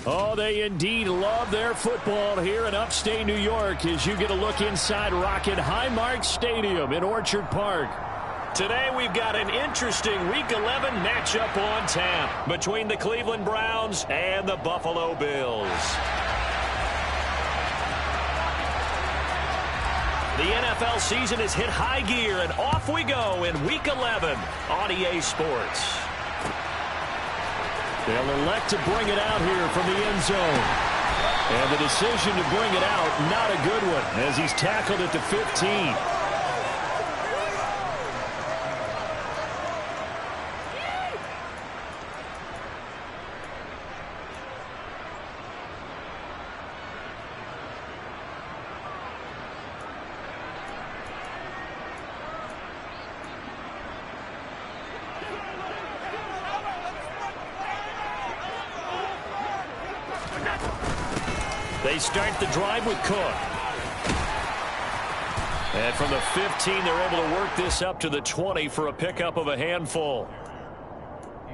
Oh, they indeed love their football here in upstate New York as you get a look inside Rocket Highmark Stadium in Orchard Park. Today we've got an interesting Week 11 matchup on tap between the Cleveland Browns and the Buffalo Bills. The NFL season has hit high gear, and off we go in Week 11 on EA Sports. They'll elect to bring it out here from the end zone. And the decision to bring it out, not a good one, as he's tackled at the 15. They start the drive with Cook. And from the 15, they're able to work this up to the 20 for a pickup of a handful.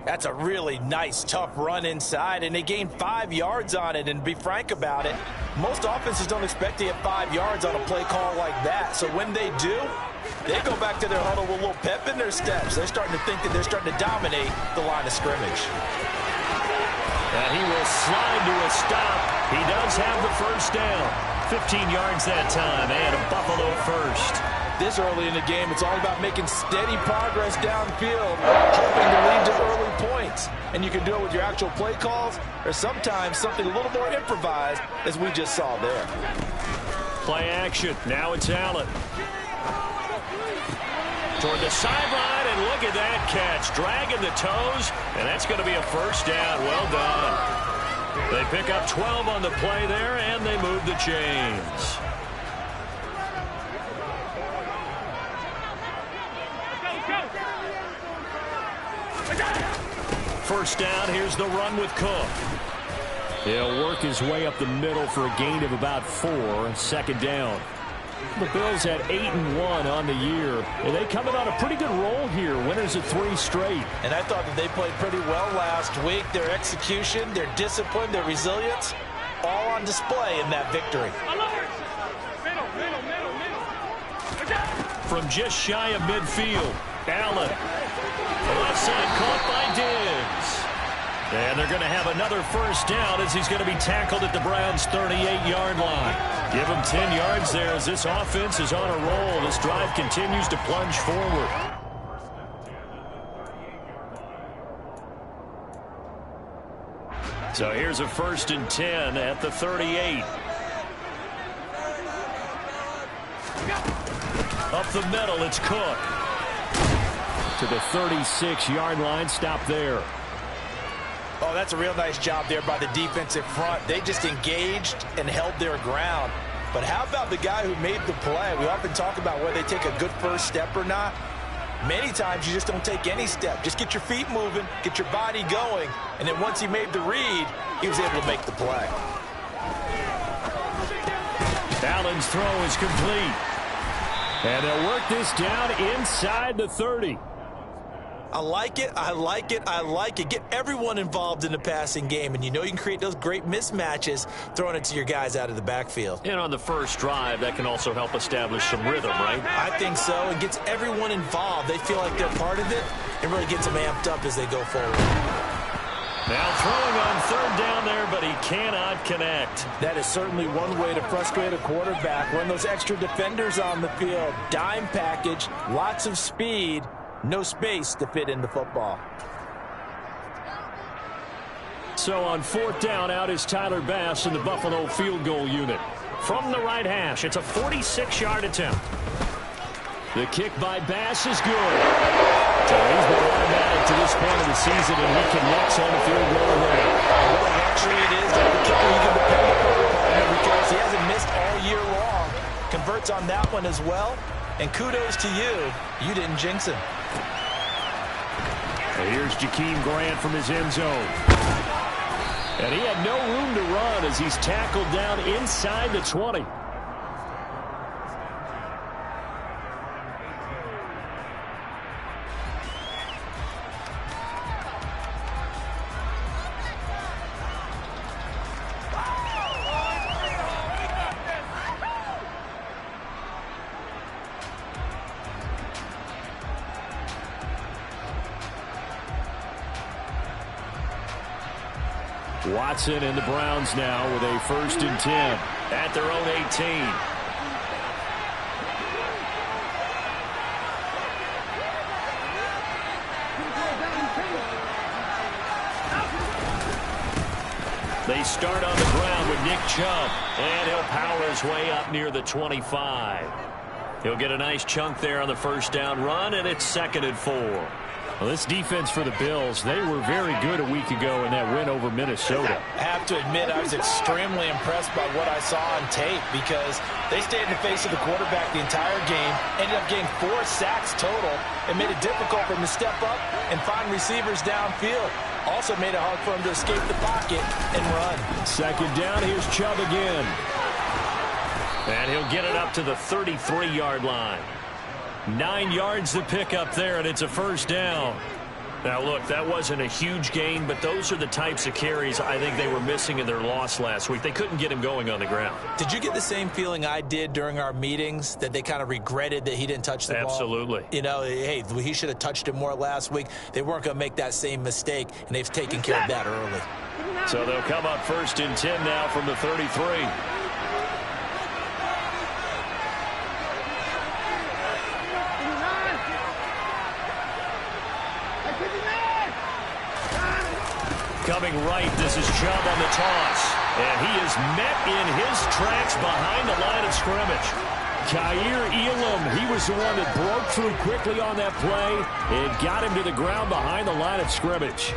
That's a really nice, tough run inside, and they gained 5 yards on it. And to be frank about it, most offenses don't expect to get 5 yards on a play call like that. So when they do, they go back to their huddle with a little pep in their steps. They're starting to think that they're starting to dominate the line of scrimmage. And he will slide to a stop. He does have the first down. 15 yards that time, and a Buffalo first. This early in the game, it's all about making steady progress downfield, hoping to lead to early points. And you can do it with your actual play calls, or sometimes something a little more improvised, as we just saw there. Play action. Now it's Allen. Toward the sideline, and look at that catch. Dragging the toes, and that's going to be a first down. Well done. They pick up 12 on the play there, and they move the chains. First down, here's the run with Cook. He'll work his way up the middle for a gain of about 4. Second down. The Bills at 8-1 on the year, and they coming on a pretty good roll here, winners of 3 straight. And I thought that they played pretty well last week. Their execution, their discipline, their resilience, all on display in that victory. From just shy of midfield, Allen. The left side caught by Diggs. And they're going to have another first down as he's going to be tackled at the Browns' 38-yard line. Give him 10 yards there as this offense is on a roll. This drive continues to plunge forward. So here's a 1st and 10 at the 38. Up the middle, it's Cook. To the 36-yard line, stop there. Oh, that's a real nice job there by the defensive front. They just engaged and held their ground. But how about the guy who made the play? We often talk about whether they take a good first step or not. Many times you just don't take any step. Just get your feet moving, get your body going, and then once he made the read, he was able to make the play. Allen's throw is complete. And they'll work this down inside the 30. I like it, I like it, I like it. Get everyone involved in the passing game, and you know you can create those great mismatches throwing it to your guys out of the backfield. And on the first drive, that can also help establish some rhythm, right? I think so. It gets everyone involved. They feel like they're part of it. It really gets them amped up as they go forward. Now throwing on 3rd down there, but he cannot connect. That is certainly one way to frustrate a quarterback. Run those extra defenders on the field. Dime package, lots of speed. No space to fit in the football. So on 4th down, out is Tyler Bass in the Buffalo field goal unit. From the right hash, it's a 46-yard attempt. The kick by Bass is good. So he's been automatic to this point of the season, and he connects on the field goal away. What a luxury it is to have a kicker you can depend upon, because he hasn't missed all year long. Converts on that one as well. And kudos to you. You didn't jinx him. Here's Jakeem Grant from his end zone. And he had no room to run as he's tackled down inside the 20. Watson and the Browns now with a 1st and 10 at their own 18. They start on the ground with Nick Chubb, and he'll power his way up near the 25. He'll get a nice chunk there on the 1st down run, and it's 2nd and 4. Well, this defense for the Bills, they were very good a week ago in that win over Minnesota. I have to admit, I was extremely impressed by what I saw on tape because they stayed in the face of the quarterback the entire game, ended up getting 4 sacks total, and made it difficult for him to step up and find receivers downfield. Also made it hard for him to escape the pocket and run. 2nd down, here's Chubb again. And he'll get it up to the 33-yard line. 9 yards to pick up there, and it's a 1st down. Now, look, that wasn't a huge gain, but those are the types of carries I think they were missing in their loss last week. They couldn't get him going on the ground. Did you get the same feeling I did during our meetings, that they kind of regretted that he didn't touch the ball? Absolutely. You know, hey, he should have touched it more last week. They weren't going to make that same mistake, and they've taken care of that early. So they'll come up 1st and 10 now from the 33. Coming right, this is Chubb on the toss. And he is met in his tracks behind the line of scrimmage. Kaiir Elam, he was the one that broke through quickly on that play and got him to the ground behind the line of scrimmage.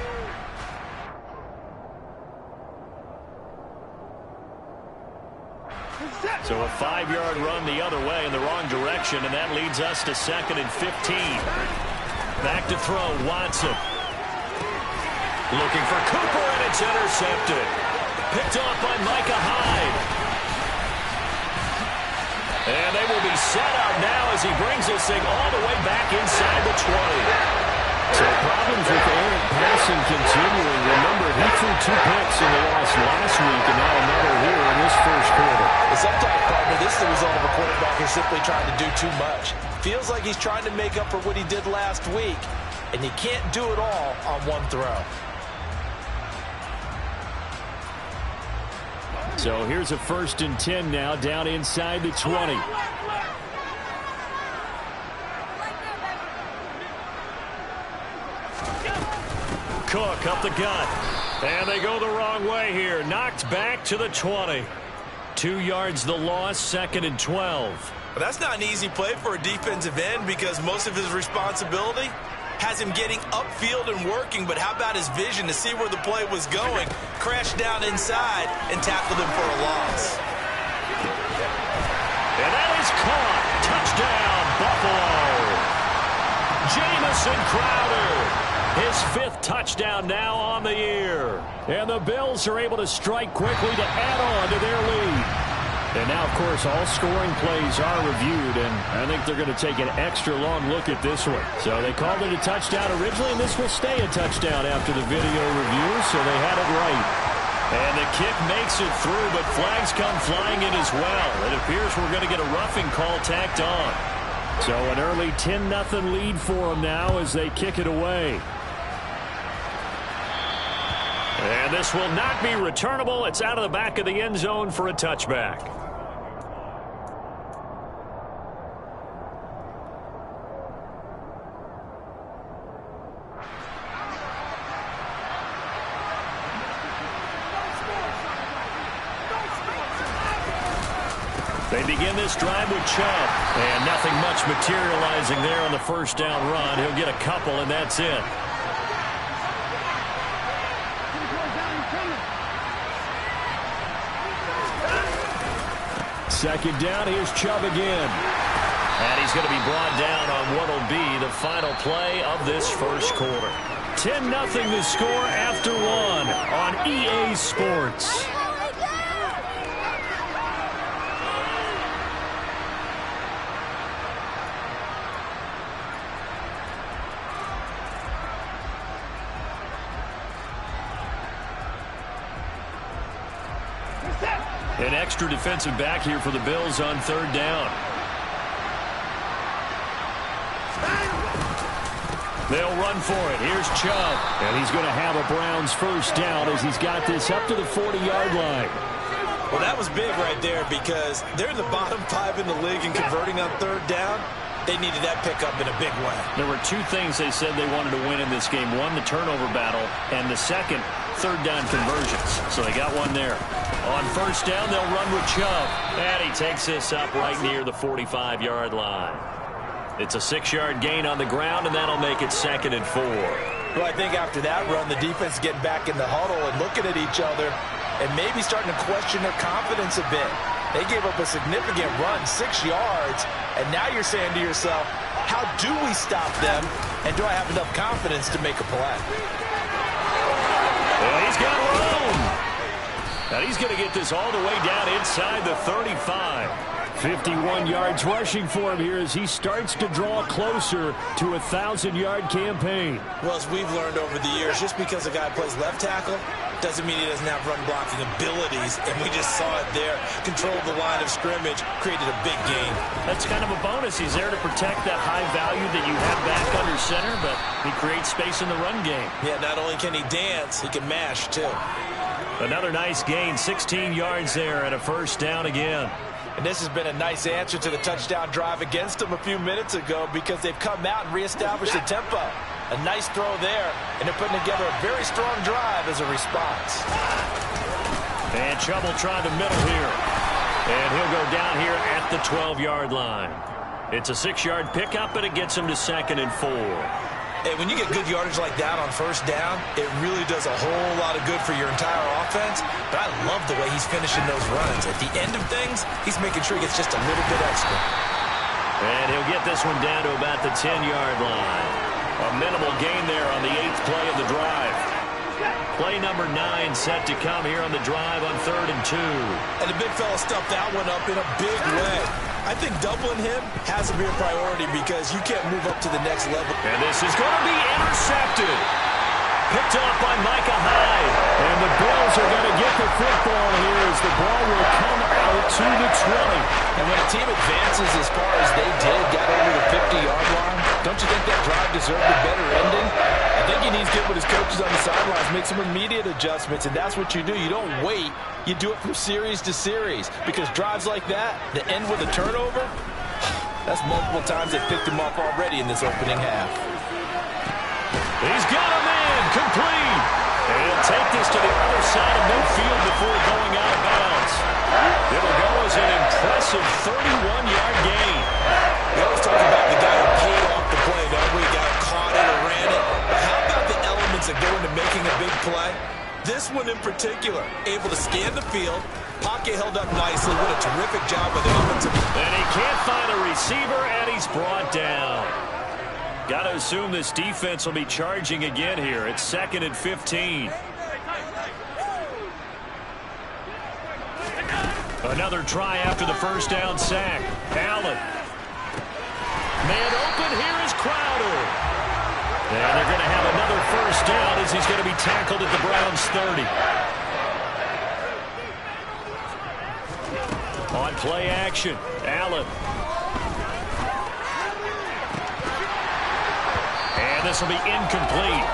So a 5-yard run the other way in the wrong direction, and that leads us to 2nd and 15. Back to throw, Watson. Looking for Cooper, and it's intercepted. Picked off by Micah Hyde. And they will be set up now as he brings this thing all the way back inside the 20. So problems with errant passing continuing. Remember, he threw 2 picks in the loss last week, and now another here in this 1st quarter. Sometimes, partner, this is the result of a quarterback who's simply trying to do too much. Feels like he's trying to make up for what he did last week, and you can't do it all on one throw. So here's a 1st and 10 now down inside the 20. Cook up the gut. And they go the wrong way here. Knocked back to the 20. 2 yards the loss, 2nd and 12. Well, that's not an easy play for a defensive end because most of his responsibility has him getting upfield and working, but how about his vision to see where the play was going, crashed down inside, and tackled him for a loss. And that is caught. Touchdown, Buffalo. Jamison Crowder. His 5th touchdown now on the year. And the Bills are able to strike quickly to add on to their lead. And now, of course, all scoring plays are reviewed, and I think they're going to take an extra long look at this one. So they called it a touchdown originally, and this will stay a touchdown after the video review, so they had it right. And the kick makes it through, but flags come flying in as well. It appears we're going to get a roughing call tacked on. So an early 10-0 lead for them now as they kick it away. And this will not be returnable. It's out of the back of the end zone for a touchback. They begin this drive with Chubb. And nothing much materializing there on the 1st down run. He'll get a couple, and that's it. Second down, here's Chubb again. And he's going to be brought down on what will be the final play of this 1st quarter. 10-0 the score after 1 on EA Sports. An extra defensive back here for the Bills on 3rd down. They'll run for it. Here's Chubb. And he's going to have a Browns first down as he's got this up to the 40-yard line. Well, that was big right there because they're in the bottom 5 in the league in converting on third down. They needed that pickup in a big way. There were 2 things they said they wanted to win in this game. One, the turnover battle, and the second, third down conversions. So they got one there. On first down, they'll run with Chubb. And he takes this up right near the 45-yard line. It's a 6-yard gain on the ground, and that'll make it 2nd and 4. Well, I think after that run, the defense getting back in the huddle and looking at each other and maybe starting to question their confidence a bit. They gave up a significant run, 6 yards, and now you're saying to yourself, how do we stop them, and do I have enough confidence to make a play? Well, he's got room. Now he's going to get this all the way down inside the 35. 51 yards rushing for him here as he starts to draw closer to a 1,000-yard campaign. Well, as we've learned over the years, just because a guy plays left tackle doesn't mean he doesn't have run-blocking abilities, and we just saw it there. Controlled the line of scrimmage, created a big gain. That's kind of a bonus. He's there to protect that high value that you have back under center, but he creates space in the run game. Yeah, not only can he dance, he can mash, too. Another nice gain, 16 yards there, and a first down again. And this has been a nice answer to the touchdown drive against them a few minutes ago because they've come out and reestablished the tempo. A nice throw there, and they're putting together a very strong drive as a response. And Chubb will try the middle here. And he'll go down here at the 12-yard line. It's a 6-yard pickup, and it gets him to 2nd and 4. Hey, when you get good yardage like that on first down, it really does a whole lot of good for your entire offense. But I love the way he's finishing those runs. At the end of things, he's making sure he gets just a little bit extra. And he'll get this one down to about the 10-yard line. A minimal gain there on the 8th play of the drive. Play number 9 set to come here on the drive on 3rd and 2. And the big fella stuffed that one up in a big way. I think doubling him has to be a priority because you can't move up to the next level. And this is going to be intercepted. Picked off by Micah Hyde. And the Bills are going to get the football here as the ball will come out to the 20. And when a team advances as far as they did, got over the 50-yard line, don't you think that drive deserved a better ending? I think he needs to get with his coaches on the sidelines, make some immediate adjustments, and that's what you do. You don't wait. You do it from series to series because drives like that end with a turnover, that's multiple times they picked him off already in this opening half. He's got him in, complete. And he'll take this to the other side of midfield before going out of bounds. It'll go as an impressive 31-yard gain. We always talk about the guy who paid off the play, don't we? The guy who caught it or ran it. But how about the elements that go into making a big play? This one in particular, able to scan the field, pocket held up nicely. What a terrific job with the offensive. And he can't find a receiver, and he's brought down. Got to assume this defense will be charging again here. It's 2nd and 15. Another try after the first down sack. Allen. Man open, here is Crowder. And they're going to have another first down as he's going to be tackled at the Browns 30. On play action, Allen. And this will be incomplete.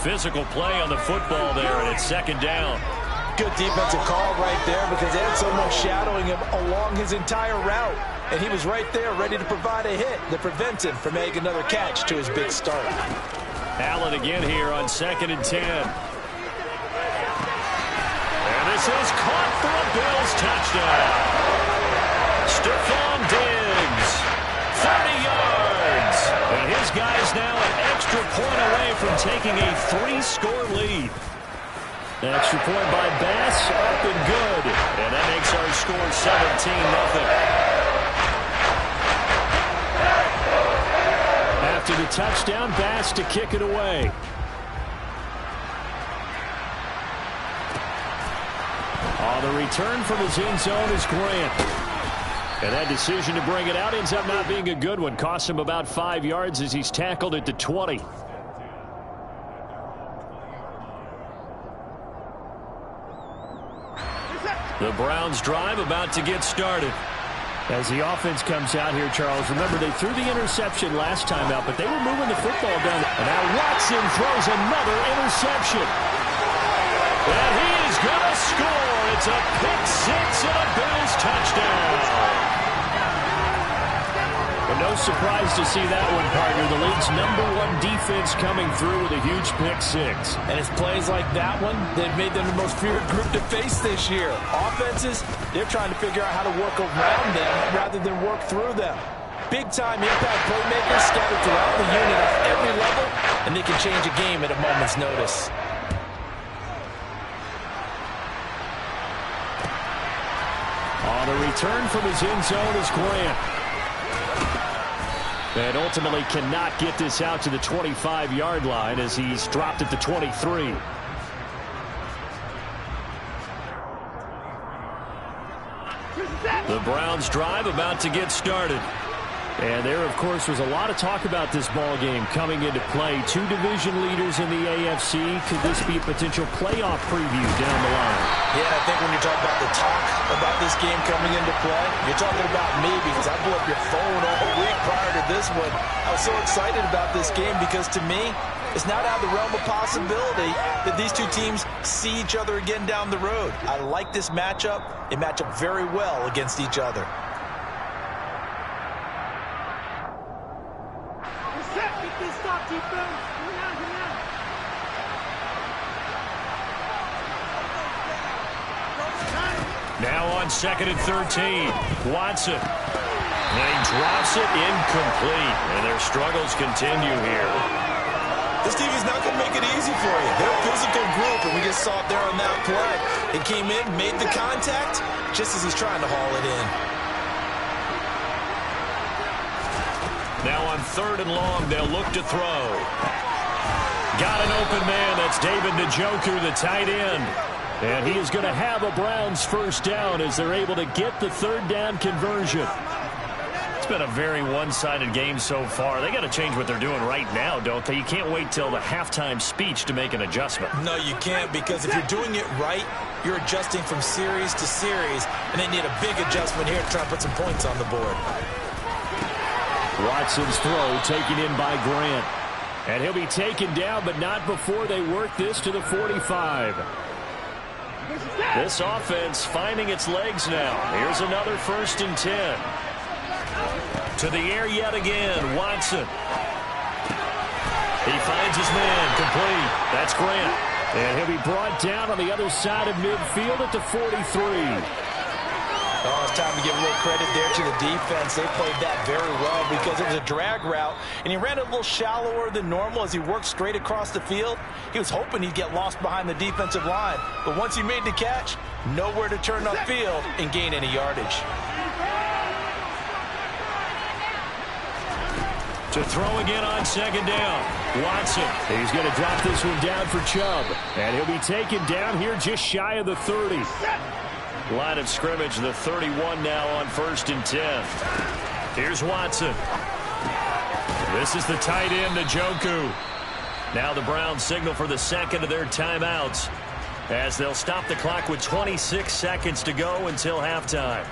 Physical play on the football there, and it's 2nd down. Good defensive call right there because they had someone shadowing him along his entire route. And he was right there ready to provide a hit that prevents him from making another catch to his big start. Allen again here on 2nd and 10. And this is caught for a Bills touchdown. Stephon Diggs, 30 yards. And his guy's now an extra point away from taking a 3-score lead. An extra point by Bass, up and good. And that makes our score 17-0. After the touchdown, Bass to kick it away. The return from his end zone is Grant. And that decision to bring it out ends up not being a good one. Costs him about 5 yards as he's tackled at the 20. The Browns drive about to get started. As the offense comes out here, Charles, remember they threw the interception last time out, but they were moving the football down. And now Watson throws another interception. And he is going to score. It's a pick six and a Bills touchdown. And no surprise to see that one, partner. The league's #1 defense coming through with a huge pick six. And it's plays like that one that made them the most feared group to face this year. Offenses, they're trying to figure out how to work around them rather than work through them. Big-time impact playmakers scattered throughout the unit at every level, and they can change a game at a moment's notice. On the return from his end zone is Grant. And ultimately cannot get this out to the 25-yard line as he's dropped at the 23. The Browns drive about to get started. And there, of course, was a lot of talk about this ball game coming into play. Two division leaders in the AFC. Could this be a potential playoff preview down the line? Yeah, I think when you're talking about the talk about this game coming into play, you're talking about me because I blew up your phone all week prior to this one. I was so excited about this game because to me, it's not out of the realm of possibility that these two teams see each other again down the road. I like this matchup. They match up very well against each other. Now on 2nd and 13, Watson. And he drops it incomplete. And their struggles continue here. This team is not going to make it easy for you. They're a physical group, and we just saw it there on that play. It came in, made the contact, just as he's trying to haul it in. Now on 3rd and long, they'll look to throw. Got an open man. That's David Njoku, the tight end. And he is going to have a Browns first down as they're able to get the 3rd down conversion. It's been a very one-sided game so far. They got to change what they're doing right now, don't they? You can't wait till the halftime speech to make an adjustment. No, you can't, because if you're doing it right, you're adjusting from series to series, and they need a big adjustment here to try and put some points on the board. Watson's throw taken in by Grant. And he'll be taken down, but not before they work this to the 45. This offense finding its legs now. Here's another 1st and 10. To the air yet again, Watson. He finds his man, complete. That's Grant. And he'll be brought down on the other side of midfield at the 43. Oh, it's time to give a little credit there to the defense. They played that very well because it was a drag route, and he ran it a little shallower than normal as he worked straight across the field. He was hoping he'd get lost behind the defensive line, but once he made the catch, nowhere to turn upfield and gain any yardage. To throw again on 2nd down. Watson. He's going to drop this one down for Chubb, and he'll be taken down here just shy of the 30. Line of scrimmage, the 31 now on 1st and 10. Here's Watson. This is the tight end, Njoku. Now the Browns signal for the 2nd of their timeouts as they'll stop the clock with 26 seconds to go until halftime.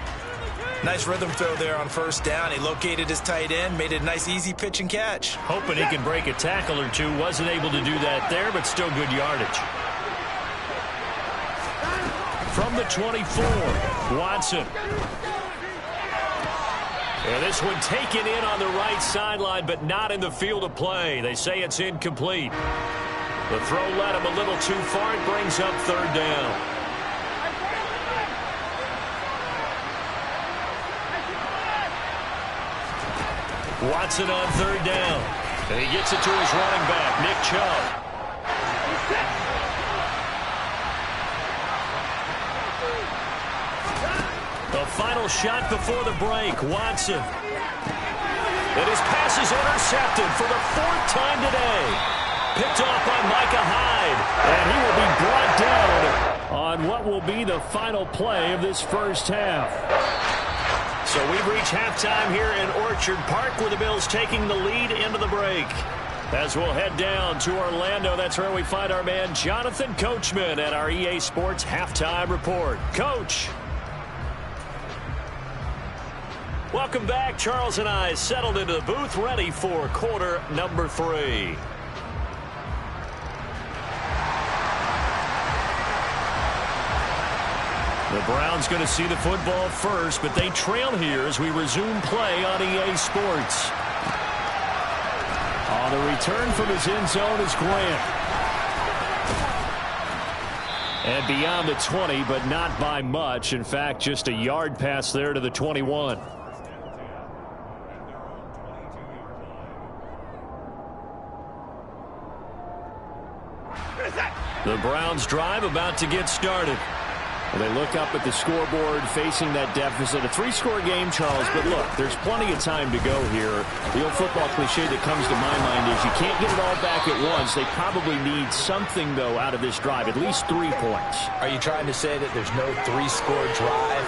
Nice rhythm throw there on 1st down. He located his tight end, made it a nice easy pitch and catch. Hoping he can break a tackle or two. Wasn't able to do that there, but still good yardage. From the 24, Watson. And this one taken in on the right sideline, but not in the field of play. They say it's incomplete. The throw led him a little too far. It brings up 3rd down. Watson on 3rd down. And he gets it to his running back, Nick Chubb. The final shot before the break, Watson. And his pass is intercepted for the 4th time today. Picked off by Micah Hyde. And he will be brought down on what will be the final play of this first half. So we've reached halftime here in Orchard Park with the Bills taking the lead into the break. As we'll head down to Orlando, that's where we find our man Jonathan Coachman at our EA Sports Halftime Report. Coach. Welcome back. Charles and I settled into the booth, ready for quarter number 3. The Browns going to see the football first, but they trail here as we resume play on EA Sports. On the return from his end zone is Grant. And beyond the 20, but not by much. In fact, just a yard pass there to the 21. The Browns drive about to get started. Well, they look up at the scoreboard facing that deficit. A 3-score game, Charles, but look, there's plenty of time to go here. The old football cliche that comes to my mind is you can't get it all back at once. They probably need something, though, out of this drive, at least 3 points. Are you trying to say that there's no 3-score drive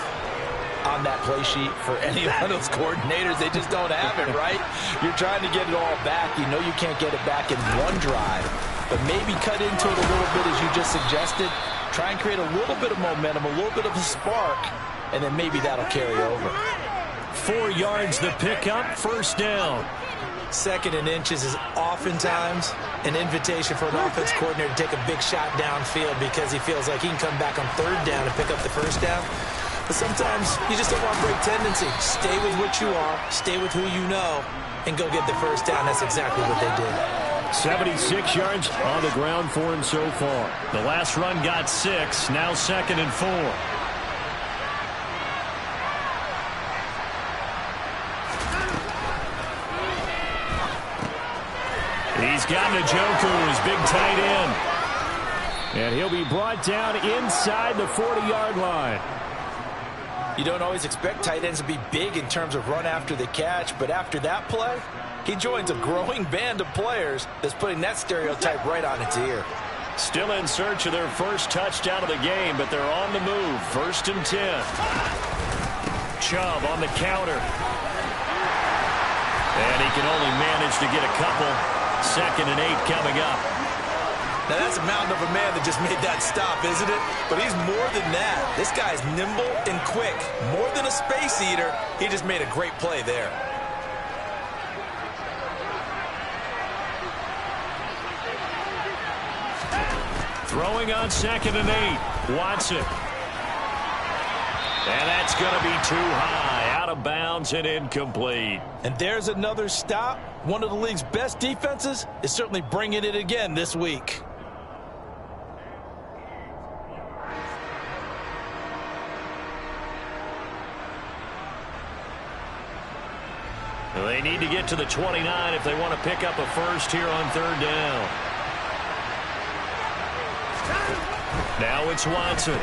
on that play sheet for any of those coordinators? They just don't have it, right? You're trying to get it all back. You know you can't get it back in one drive, but maybe cut into it a little bit as you just suggested. Try and create a little bit of momentum, a little bit of a spark, and then maybe that'll carry over. 4 yards the pickup, first down. 2nd and inches is oftentimes an invitation for an offense coordinator to take a big shot downfield because he feels like he can come back on 3rd down and pick up the first down. But sometimes you just don't want to break tendency. Stay with what you are, stay with who you know, and go get the first down. That's exactly what they did. 76 yards on the ground for him so far. The last run got 6, now 2nd and 4. He's got Njoku, his big tight end. And he'll be brought down inside the 40-yard line. You don't always expect tight ends to be big in terms of run after the catch, but after that play, he joins a growing band of players that's putting that stereotype right on its ear. Still in search of their first touchdown of the game, but they're on the move. 1st and 10. Chubb on the counter. And he can only manage to get a couple. 2nd and 8 coming up. Now that's a mountain of a man that just made that stop, isn't it? But he's more than that. This guy's nimble and quick. More than a space eater, he just made a great play there. Throwing on 2nd and 8. Watson. And that's going to be too high. Out of bounds and incomplete. And there's another stop. One of the league's best defenses is certainly bringing it again this week. They need to get to the 29 if they want to pick up a first here on 3rd down. Now it's Watson.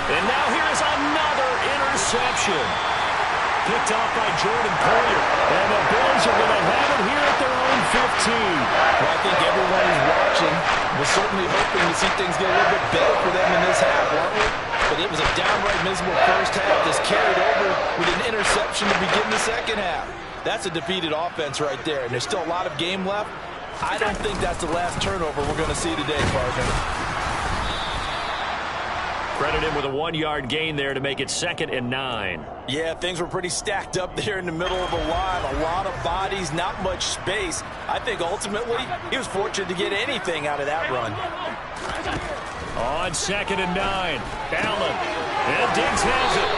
And now here's another interception. Picked off by Jordan Poyer. And the Bills are going to have it here at their own 15. Well, I think everyone who's watching was certainly hoping to see things get a little bit better for them in this half, weren't we? But it was a downright miserable first half that's carried over with an interception to begin the second half. That's a defeated offense right there, and there's still a lot of game left. I don't think that's the last turnover we're going to see today, partner. Credit him with a 1-yard gain there to make it 2nd and 9. Yeah, things were pretty stacked up there in the middle of the line. A lot of bodies, not much space. I think ultimately he was fortunate to get anything out of that run. On 2nd and 9, Allen. And Diggs has it.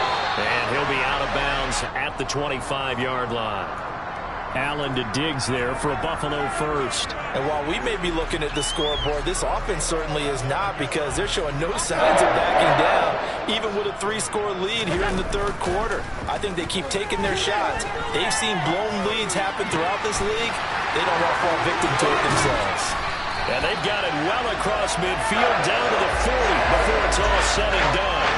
And he'll be out of bounds at the 25-yard line. Allen to Diggs there for a Buffalo first. And while we may be looking at the scoreboard, this offense certainly is not, because they're showing no signs of backing down, even with a 3-score lead here in the 3rd quarter. I think they keep taking their shots. They've seen blown leads happen throughout this league. They don't want to fall victim to it themselves. And they've got it well across midfield down to the 40 before it's all said and done.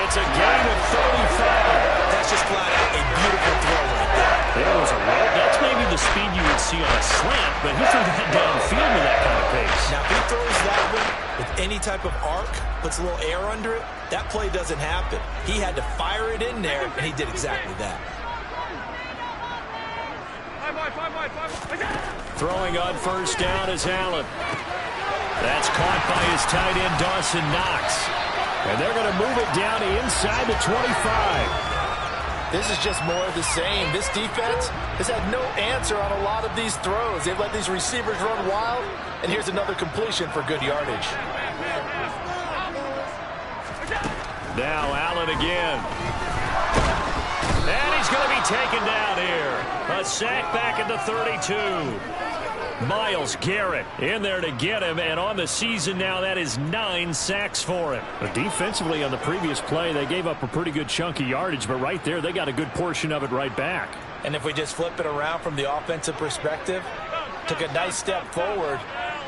It's a gain of 35. That's just flat out a beautiful throw right there. There was a roll. That's maybe the speed you would see on a slant, but he threw that downfield with that kind of pace. Now, if he throws that one with any type of arc, puts a little air under it, that play doesn't happen. He had to fire it in there, and he did exactly that. Throwing on first down is Allen. That's caught by his tight end, Dawson Knox. And they're going to move it down inside the 25. This is just more of the same. This defense has had no answer on a lot of these throws. They've let these receivers run wild, and here's another completion for good yardage. Now Allen again. And he's going to be taken down here. A sack back at the 32. Myles Garrett in there to get him, and on the season now, that is 9 sacks for him. But defensively on the previous play, they gave up a pretty good chunk of yardage, but right there, they got a good portion of it right back. And if we just flip it around from the offensive perspective, took a nice step forward,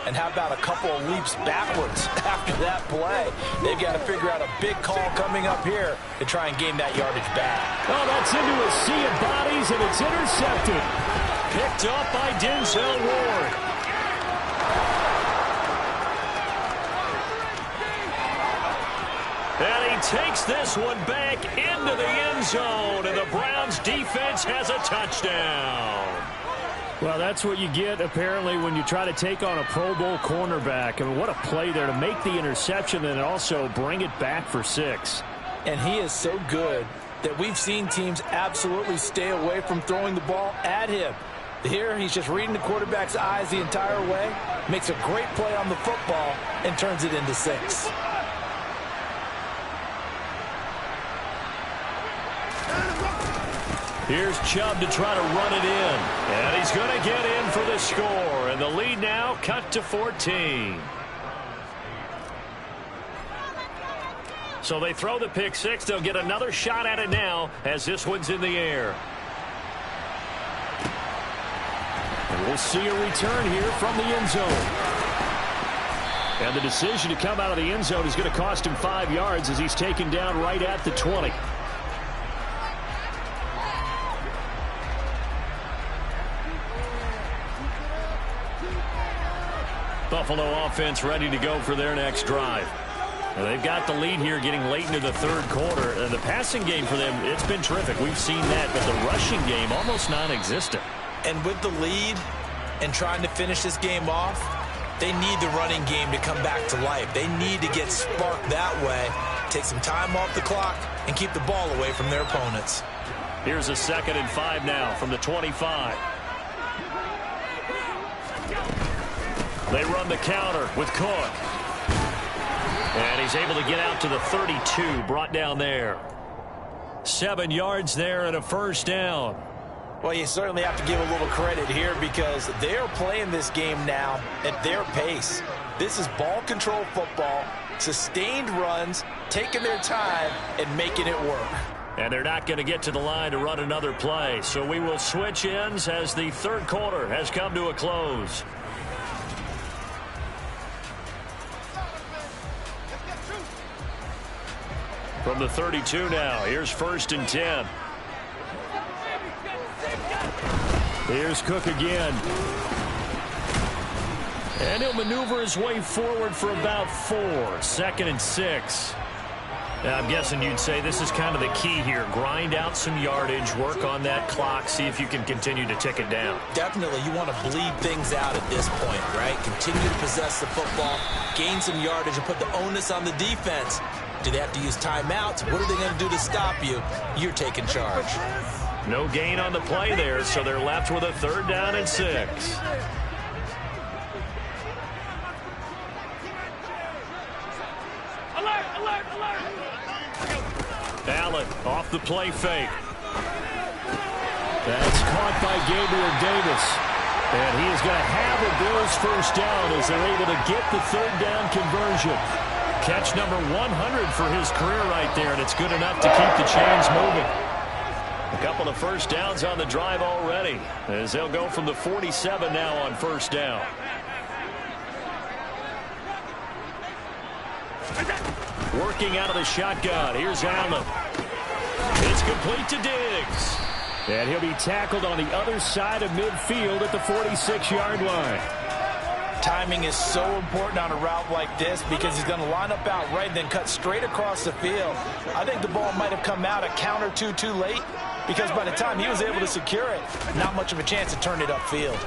and how about a couple of leaps backwards after that play? They've got to figure out a big call coming up here to try and gain that yardage back. Oh, that's into a sea of bodies, and it's intercepted. Picked up by Denzel Ward. And he takes this one back into the end zone, and the Browns defense has a touchdown. Well, that's what you get, apparently, when you try to take on a Pro Bowl cornerback. I mean, what a play there to make the interception and also bring it back for 6. And he is so good that we've seen teams absolutely stay away from throwing the ball at him. Here, he's just reading the quarterback's eyes the entire way, makes a great play on the football, and turns it into 6. Here's Chubb to try to run it in. And he's going to get in for the score. And the lead now cut to 14. So they throw the pick 6. They'll get another shot at it now as this one's in the air. And we'll see a return here from the end zone. And the decision to come out of the end zone is going to cost him 5 yards as he's taken down right at the 20. Buffalo offense ready to go for their next drive. Now they've got the lead here getting late into the third quarter. And the passing game for them, it's been terrific. We've seen that, but the rushing game almost non-existent. And with the lead and trying to finish this game off, they need the running game to come back to life. They need to get sparked that way, take some time off the clock, and keep the ball away from their opponents. Here's a 2nd and 5 now from the 25. They run the counter with Cook. And he's able to get out to the 32, brought down there. 7 yards there and a first down. Well, you certainly have to give a little credit here because they're playing this game now at their pace. This is ball control football, sustained runs, taking their time and making it work. And they're not going to get to the line to run another play. So we will switch ends as the third quarter has come to a close. From the 32 now, here's 1st and 10. Here's Cook again. And he'll maneuver his way forward for about 4. 2nd and 6. Now, I'm guessing you'd say this is kind of the key here. Grind out some yardage, work on that clock, see if you can continue to tick it down. Definitely, you want to bleed things out at this point, right? Continue to possess the football, gain some yardage, and put the onus on the defense. Do they have to use timeouts? What are they going to do to stop you? You're taking charge. No gain on the play there, so they're left with a 3rd down and 6. Alert, alert, alert. Allen off the play fake. That's caught by Gabriel Davis. And he is going to have a Bills first down as they're able to get the 3rd down conversion. Catch number 100 for his career right there, and it's good enough to keep the chains moving. A couple of first downs on the drive already as they'll go from the 47 now on 1st down. Working out of the shotgun. Here's Allen. It's complete to Diggs. And he'll be tackled on the other side of midfield at the 46-yard line. Timing is so important on a route like this because he's going to line up out right and then cut straight across the field. I think the ball might have come out a count or two too late because by the time he was able to secure it, not much of a chance to turn it upfield.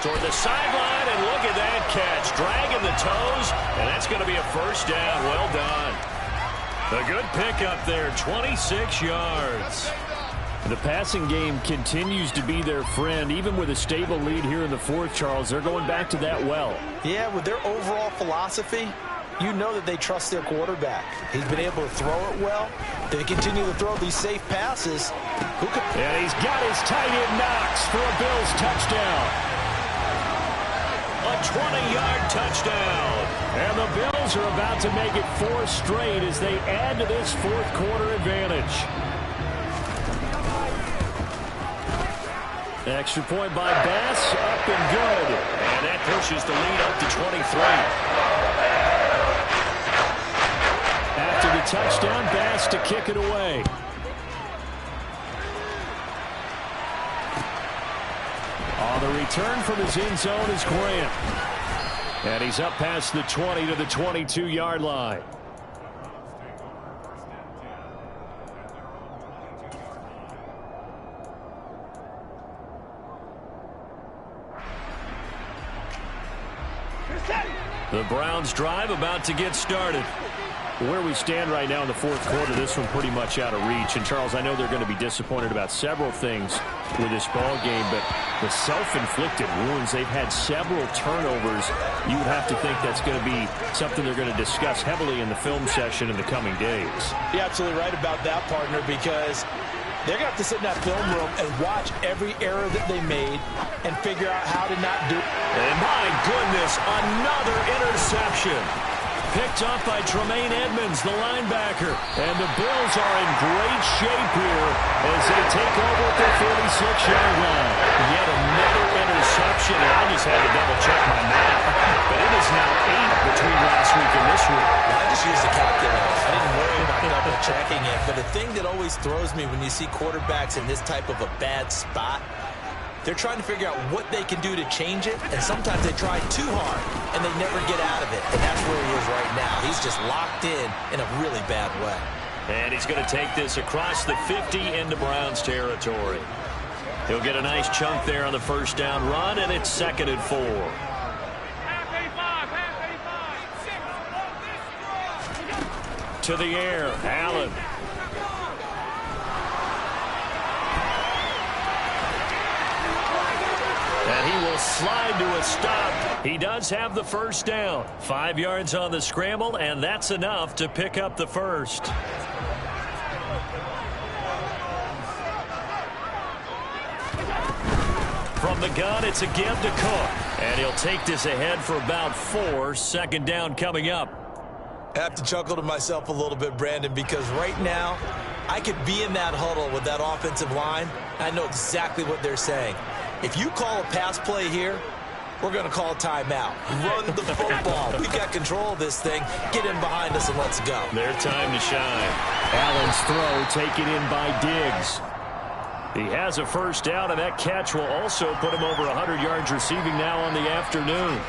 toward the sideline, and look at that catch. Dragging the toes, and that's going to be a first down. Well done. A good pickup there, 26 yards. The passing game continues to be their friend. Even with a stable lead here in the fourth, Charles, they're going back to that well. Yeah, with their overall philosophy, you know that they trust their quarterback. He's been able to throw it well. They continue to throw these safe passes. And he's got his tight end Knox for a Bills touchdown. A 20-yard touchdown. And the Bills are about to make it 4 straight as they add to this fourth quarter advantage. Extra point by Bass, up and good. And that pushes the lead up to 23. After the touchdown, Bass to kick it away. On the return from his end zone is Grant. And he's up past the 20 to the 22-yard line. The Browns drive about to get started. Where we stand right now in the fourth quarter, this one pretty much out of reach. And, Charles, I know they're going to be disappointed about several things with this ball game, but the self-inflicted wounds, they've had several turnovers. You would have to think that's going to be something they're going to discuss heavily in the film session in the coming days. You're absolutely right about that, partner, because they're going to have to sit in that film room and watch every error that they made and figure out how to not do it. And, my goodness, another interception. Picked up by Tremaine Edmonds, the linebacker. And the Bills are in great shape here as they take over at the 46-yard line. Yet another interception. And I just had to double-check my math. But it is now 8 between last week and this week. I just used the calculator. I didn't worry about double-checking it. But the thing that always throws me when you see quarterbacks in this type of a bad spot, they're trying to figure out what they can do to change it, and sometimes they try too hard, and they never get out of it. And that's where he is right now. He's just locked in a really bad way. And he's going to take this across the 50 into Browns territory. He'll get a nice chunk there on the first down run, and it's 2nd and 4. To the air, Allen. And he will slide to a stop. He does have the first down. 5 yards on the scramble, and that's enough to pick up the first. From the gun, it's a give to Cook. And he'll take this ahead for about 4. 2nd down coming up. I have to chuckle to myself a little bit, Brandon, because right now I could be in that huddle with that offensive line. I know exactly what they're saying. If you call a pass play here, we're going to call a timeout. Run the football. We've got control of this thing. Get in behind us and let's go. Their time to shine. Allen's throw taken in by Diggs. He has a first down, and that catch will also put him over 100 yards receiving now on the afternoon.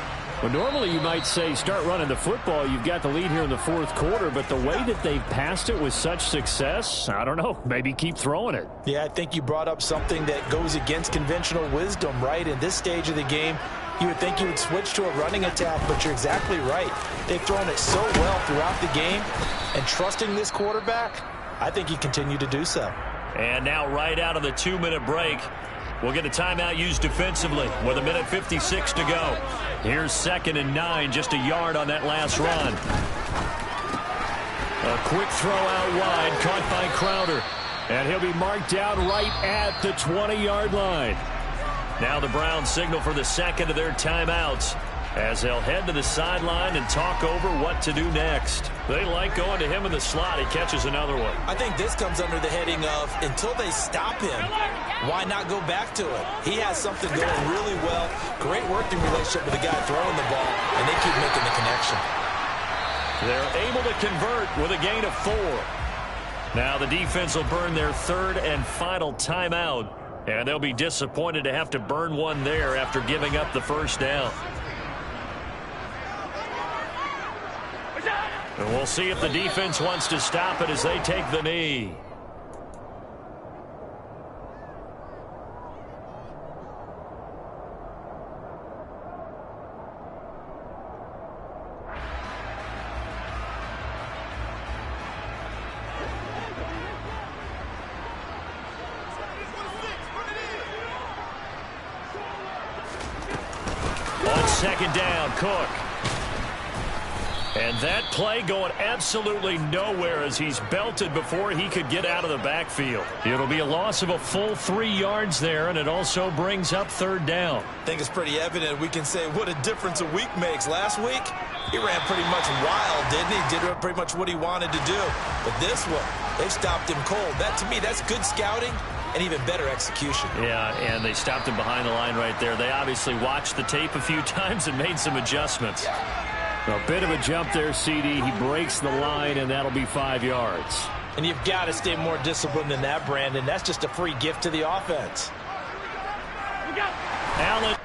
Well, normally you might say start running the football. You've got the lead here in the fourth quarter, but the way that they've passed it with such success, I don't know, maybe keep throwing it. Yeah, I think you brought up something that goes against conventional wisdom, right? In this stage of the game, you would think you would switch to a running attack, but you're exactly right. They've thrown it so well throughout the game, and trusting this quarterback, I think you continue to do so. And now right out of the 2-minute break, we'll get a timeout used defensively with 1:56 to go. Here's 2nd and 9, just a yard on that last run. A quick throw out wide, caught by Crowder. And he'll be marked down right at the 20-yard line. Now the Browns signal for the second of their timeouts as they'll head to the sideline and talk over what to do next. They like going to him in the slot. He catches another one. I think this comes under the heading of until they stop him, why not go back to it? He has something going really well. Great working relationship with the guy throwing the ball, and they keep making the connection. They're able to convert with a gain of 4. Now the defense will burn their 3rd and final timeout, and they'll be disappointed to have to burn one there after giving up the first down. And we'll see if the defense wants to stop it as they take the knee. second down, Cook. And that play going absolutely nowhere as he's belted before he could get out of the backfield. It'll be a loss of a full 3 yards there, and it also brings up third down. I think it's pretty evident. We can say what a difference a week makes. Last week, he ran pretty much wild, didn't he? Did pretty much what he wanted to do. But this one, they stopped him cold. That, to me, that's good scouting and even better execution. Yeah, and they stopped him behind the line right there. They obviously watched the tape a few times and made some adjustments. A bit of a jump there, CD. He breaks the line, and that'll be 5 yards. And you've got to stay more disciplined than that, Brandon. That's just a free gift to the offense. Allen.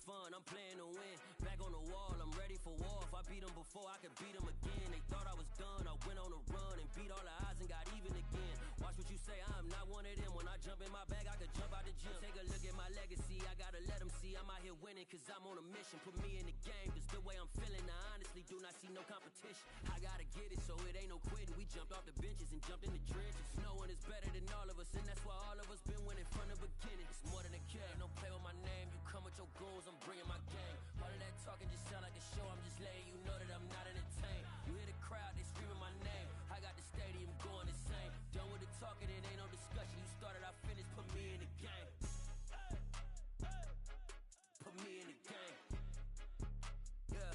Fun, I'm playing to win. Back on the wall, I'm ready for war. If I beat them before, I could beat them again. They thought I was done, I went on a run and beat all the odds and got even again. Watch what you say, I'm not one of them. When I jump in my bag, I could jump out the gym. Take a look at my legacy, I gotta let them see I'm out here winning, cause I'm on a mission. Put me in the game, cause the way I'm feeling, I honestly do not see no competition. I gotta get it, so it ain't no quitting. We jumped off the benches and jumped in the trenches. No one is better than all of us, and that's why all of us been winning from the beginning. It's more than a care, don't play with my name. You come with your goons, I'm bringing my game. All of that talking just sound like a show. I'm just letting you know that I'm not entertained. You hear the crowd, they screaming my name. I got the stadium going insane. Done with the talking, it ain't no discussion. You started, I finished, put me in the game. Put me in the game. Yeah.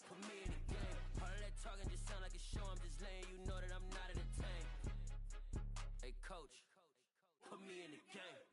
Put me in the game. All of that talking just sound like a show. I'm just letting you know that I'm not entertained. Hey, coach, put me in the game.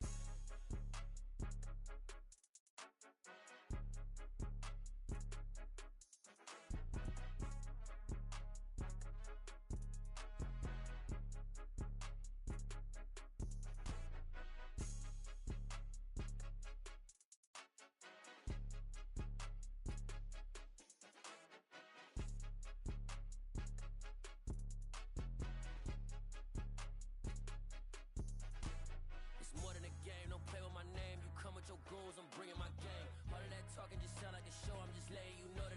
Goons, I'm bringing my game. All of that talking just sound like a show. I'm just letting you know that